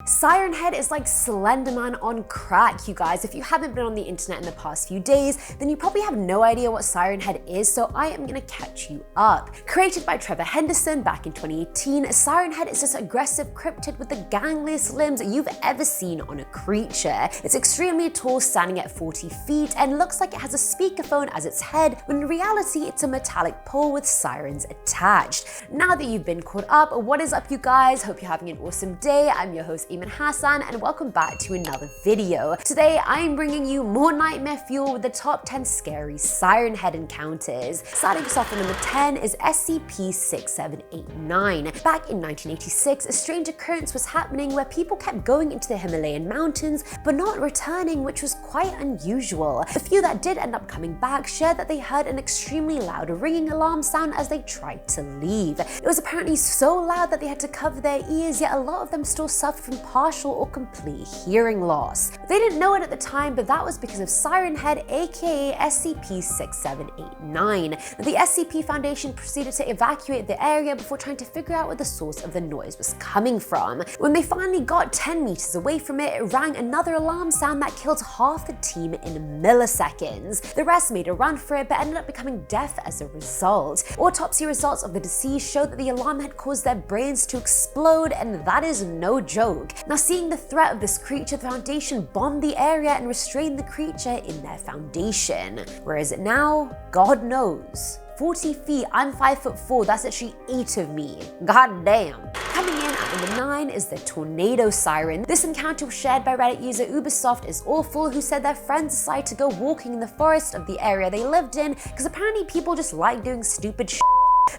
Siren Head is like Slenderman on crack, you guys. If you haven't been on the internet in the past few days, then you probably have no idea what Siren Head is, so I am gonna catch you up. Created by Trevor Henderson back in 2018, Siren Head is this aggressive cryptid with the gangliest limbs you've ever seen on a creature. It's extremely tall, standing at 40 feet, and looks like it has a speakerphone as its head, when in reality it's a metallic pole with sirens attached. Now that you've been caught up, what is up, you guys? Hope you're having an awesome day. I'm your host, Hassan, and welcome back to another video. Today I'm bringing you more nightmare fuel with the top 10 scary Siren Head encounters. Starting us off at number 10 is SCP-6789. Back in 1986, a strange occurrence was happening where people kept going into the Himalayan mountains but not returning, which was quite unusual. The few that did end up coming back shared that they heard an extremely loud ringing alarm sound as they tried to leave. It was apparently so loud that they had to cover their ears, yet a lot of them still suffered from partial or complete hearing loss. They didn't know it at the time, but that was because of Siren Head, aka SCP-6789. The SCP Foundation proceeded to evacuate the area before trying to figure out where the source of the noise was coming from. When they finally got 10 meters away from it, it rang another alarm sound that killed half the team in milliseconds. The rest made a run for it, but ended up becoming deaf as a result. Autopsy results of the deceased showed that the alarm had caused their brains to explode, and that is no joke. Now, seeing the threat of this creature, the Foundation bombed the area and restrained the creature in their foundation. Where is it now? God knows. 40 feet, I'm 5'4", that's actually 8 of me. God damn. Coming in at number 9 is the Tornado Siren. This encounter was shared by Reddit user Ubisoft is awful, who said their friends decided to go walking in the forest of the area they lived in because apparently people just like doing stupid shit.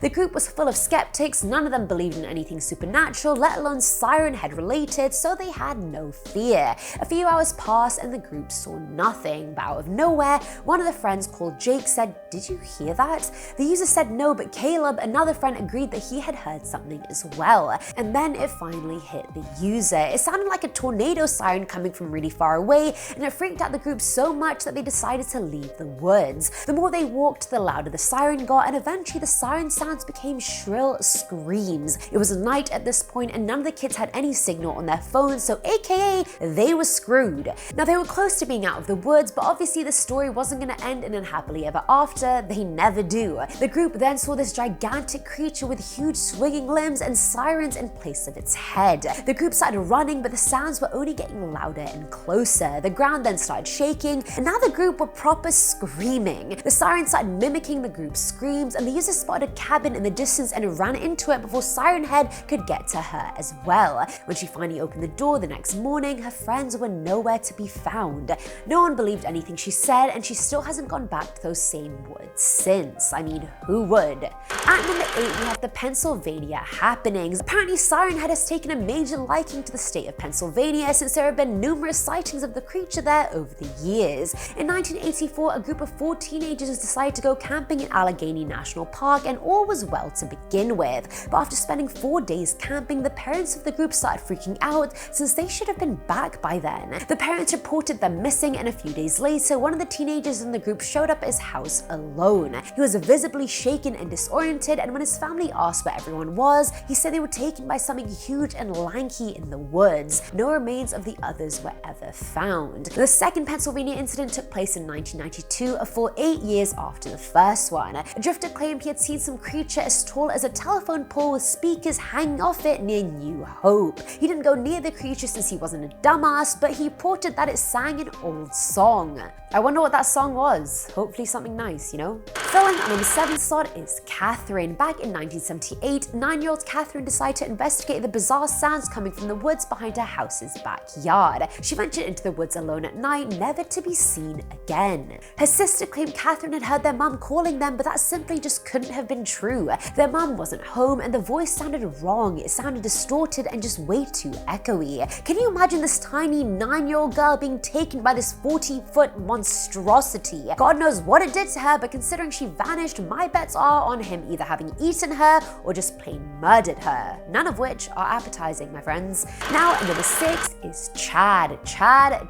The group was full of skeptics, none of them believed in anything supernatural, let alone Siren Head related, so they had no fear. A few hours passed and the group saw nothing, but out of nowhere, one of the friends called Jake said, "Did you hear that?" The user said no, but Caleb, another friend, agreed that he had heard something as well. And then it finally hit the user. It sounded like a tornado siren coming from really far away, and it freaked out the group so much that they decided to leave the woods. The more they walked, the louder the siren got, and eventually the siren sounds became shrill screams. It was night at this point and none of the kids had any signal on their phones, so aka they were screwed. Now, they were close to being out of the woods, but obviously the story wasn't going to end in a happily ever after. They never do. The group then saw this gigantic creature with huge swinging limbs and sirens in place of its head. The group started running, but the sounds were only getting louder and closer. The ground then started shaking, and now the group were proper screaming. The sirens started mimicking the group's screams, and the user spotted a cabin in the distance and ran into it before Siren Head could get to her as well. When she finally opened the door the next morning, her friends were nowhere to be found. No one believed anything she said, and she still hasn't gone back to those same woods since. I mean, who would? At number 8, we have the Pennsylvania happenings. Apparently, Siren Head has taken a major liking to the state of Pennsylvania since there have been numerous sightings of the creature there over the years. In 1984, a group of 4 teenagers decided to go camping in Allegheny National Park, and all was well to begin with. But after spending 4 days camping, the parents of the group started freaking out since they should have been back by then. The parents reported them missing, and a few days later, one of the teenagers in the group showed up at his house alone. He was visibly shaken and disoriented, and when his family asked where everyone was, he said they were taken by something huge and lanky in the woods. No remains of the others were ever found. The second Pennsylvania incident took place in 1992, a full 8 years after the first one. A drifter claimed he had seen some creature as tall as a telephone pole with speakers hanging off it near New Hope. He didn't go near the creature since he wasn't a dumbass, but he reported that it sang an old song. I wonder what that song was. Hopefully something nice, you know? Filling on number 7 slot is Catherine. Back in 1978, 9-year-old Catherine decided to investigate the bizarre sounds coming from the woods behind her house's backyard. She ventured into the woods alone at night, never to be seen again. Her sister claimed Catherine had heard their mum calling them, but that simply just couldn't have been true. Their mum wasn't home, and the voice sounded wrong. It sounded distorted and just way too echoey. Can you imagine this tiny 9-year-old girl being taken by this 40-foot monstrosity? God knows what it did to her, but considering she vanished, my bets are on him either having eaten her or just plain murdered her. None of which are appetizing, my friends. Now, number 6 is Chad. Chad.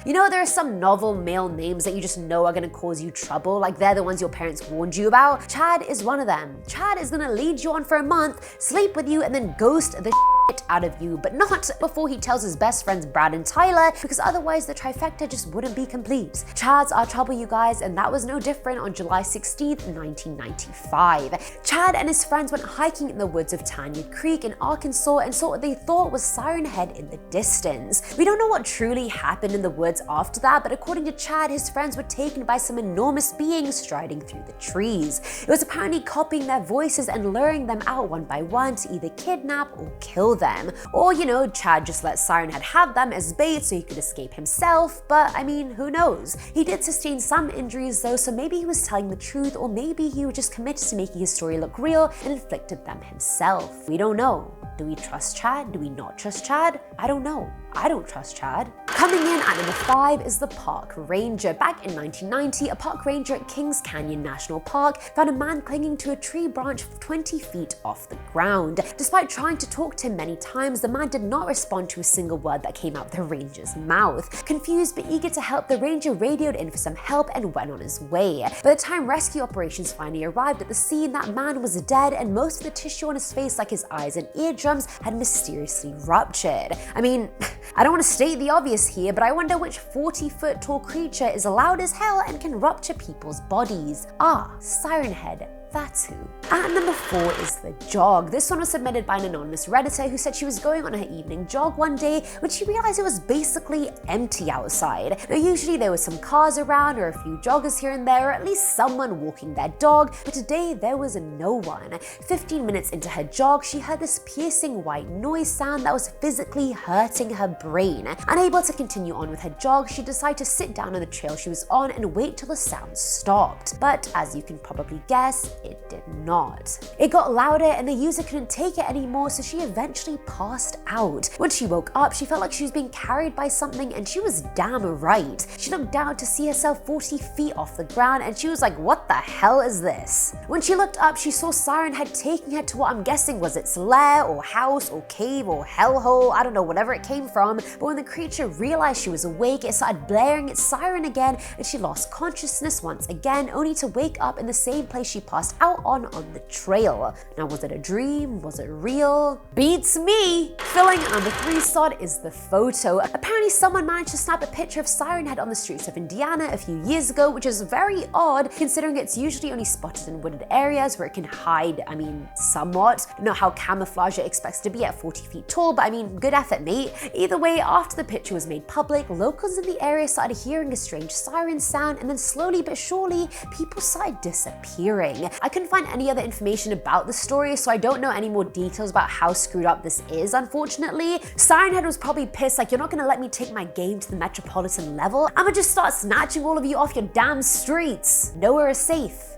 You know, there are some novel male names that you just know are gonna cause you trouble, like they're the ones your parents warned you about. Chad is one of them. Chad is gonna lead you on for a month, sleep with you, and then ghost the out of you, but not before he tells his best friends Brad and Tyler, because otherwise the trifecta just wouldn't be complete. Chads are trouble, you guys, and that was no different on July 16th, 1995. Chad and his friends went hiking in the woods of Tanyard Creek in Arkansas and saw what they thought was Siren Head in the distance. We don't know what truly happened in the woods after that, but according to Chad, his friends were taken by some enormous being striding through the trees. It was apparently copying their voices and luring them out one by one to either kidnap or kill them. Or, you know, Chad just let Siren Head have them as bait so he could escape himself, but I mean, who knows? He did sustain some injuries though, so maybe he was telling the truth, or maybe he was just committed to making his story look real and inflicted them himself. We don't know. Do we trust Chad? Do we not trust Chad? I don't know. I don't trust Chad. Coming in at number 5 is the park ranger. Back in 1990, a park ranger at Kings Canyon National Park found a man clinging to a tree branch 20 feet off the ground. Despite trying to talk to him many times, the man did not respond to a single word that came out of the ranger's mouth. Confused but eager to help, the ranger radioed in for some help and went on his way. By the time rescue operations finally arrived at the scene, that man was dead and most of the tissue on his face, like his eyes and eardrums, had mysteriously ruptured. I mean, I don't want to state the obvious here, but I wonder which 40-foot tall creature is loud as hell and can rupture people's bodies. Siren Head. That's who. At number 4 is the jog. This one was submitted by an anonymous Redditor who said she was going on her evening jog one day when she realized it was basically empty outside. Now usually there were some cars around or a few joggers here and there, or at least someone walking their dog, but today there was no one. 15 minutes into her jog, she heard this piercing white noise sound that was physically hurting her brain. Unable to continue on with her jog, she decided to sit down on the trail she was on and wait till the sound stopped. But as you can probably guess, it did not. It got louder and the user couldn't take it anymore, so she eventually passed out. When she woke up, she felt like she was being carried by something, and she was damn right. She looked down to see herself 40 feet off the ground, and she was like, what the hell is this? When she looked up, she saw Siren Head taking her to what I'm guessing was its lair or house or cave or hellhole, I don't know, whatever it came from. But when the creature realized she was awake, it started blaring its siren again, and she lost consciousness once again, only to wake up in the same place she passed out on the trail. Now, was it a dream? Was it real? Beats me! Filling number 3 slot is the photo. Apparently someone managed to snap a picture of Siren Head on the streets of Indiana a few years ago, which is very odd considering it's usually only spotted in wooded areas where it can hide, I mean, somewhat. I don't know how camouflage it expects to be at 40 feet tall, but I mean, good effort, mate. Either way, after the picture was made public, locals in the area started hearing a strange siren sound, and then slowly but surely, people started disappearing. I couldn't find any other information about the story, so I don't know any more details about how screwed up this is, unfortunately. Siren Head was probably pissed, like, you're not gonna let me take my game to the metropolitan level? I'ma just start snatching all of you off your damn streets. Nowhere is safe.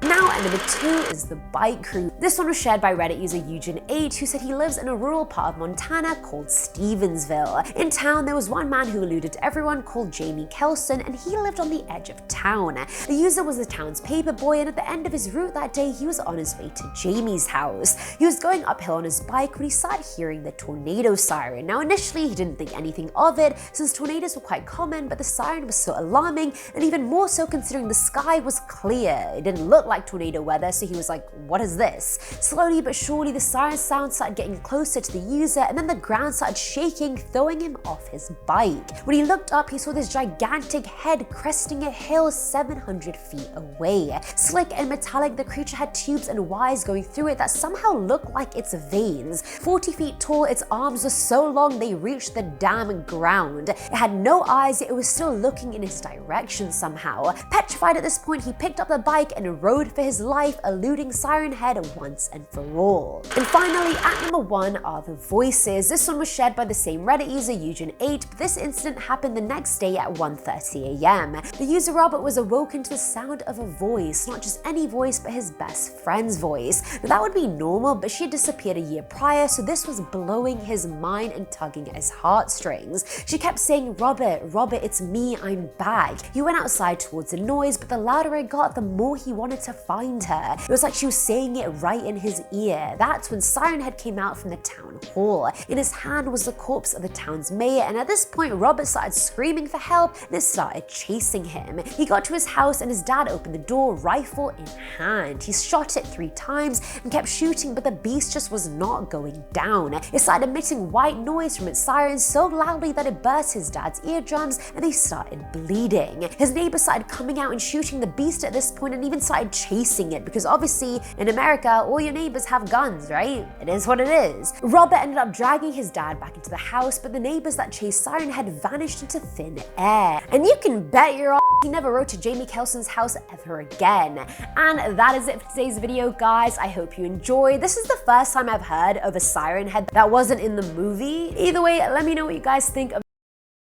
Now at number 2 is the bike crew. This one was shared by Reddit user Eugen8, who said he lives in a rural part of Montana called Stevensville. In town, there was one man who eluded everyone called Jamie Kelson, and he lived on the edge of town. The user was the town's paper boy, and at the end of his route that day, he was on his way to Jamie's house. He was going uphill on his bike when he started hearing the tornado siren. Now initially, he didn't think anything of it, since tornadoes were quite common, but the siren was so alarming, and even more so considering the sky was clear. It didn't look like tornado weather, so he was like, what is this? Slowly but surely, the siren sound started getting closer to the user, and then the ground started shaking, throwing him off his bike. When he looked up, he saw this gigantic head cresting a hill 700 feet away. Slick and metallic, the creature had tubes and wires going through it that somehow looked like its veins. 40 feet tall, its arms were so long they reached the damn ground. It had no eyes, yet it was still looking in his direction somehow. Petrified at this point, he picked up the bike and rode for his life, eluding Siren Head once and for all. And finally, at number 1 are the voices. This one was shared by the same Reddit user Eugen8, but this incident happened the next day at 1:30 a.m. The user Robert was awoken to the sound of a voice, not just any voice, but his best friend's voice. Now, that would be normal, but she had disappeared a year prior, so this was blowing his mind and tugging at his heartstrings. She kept saying, Robert, Robert, it's me, I'm back. He went outside towards the noise, but the louder it got, the more he wanted to find her. It was like she was saying it right in his ear. That's when Siren Head came out from the town hall. In his hand was the corpse of the town's mayor, and at this point Robert started screaming for help and it started chasing him. He got to his house and his dad opened the door, rifle in hand. He shot it 3 times and kept shooting, but the beast just was not going down. It started emitting white noise from its sirens so loudly that it burst his dad's eardrums and they started bleeding. His neighbors started coming out and shooting the beast at this point and even started chasing it, because obviously in America all your neighbors have guns, right? It is what it is. Robert ended up dragging his dad back into the house, but the neighbors that chased Siren Head vanished into thin air. And you can bet your ass he never wrote to Jamie Kelson's house ever again. And that is it for today's video, guys. I hope you enjoyed. This is the first time I've heard of a Siren Head that wasn't in the movie. Either way, let me know what you guys think of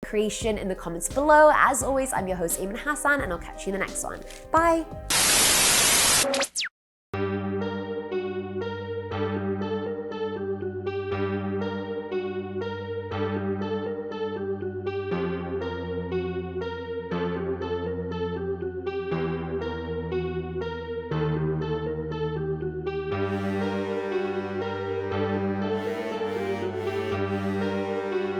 the creation in the comments below. As always, I'm your host, Eamon Hassan, and I'll catch you in the next one. Bye.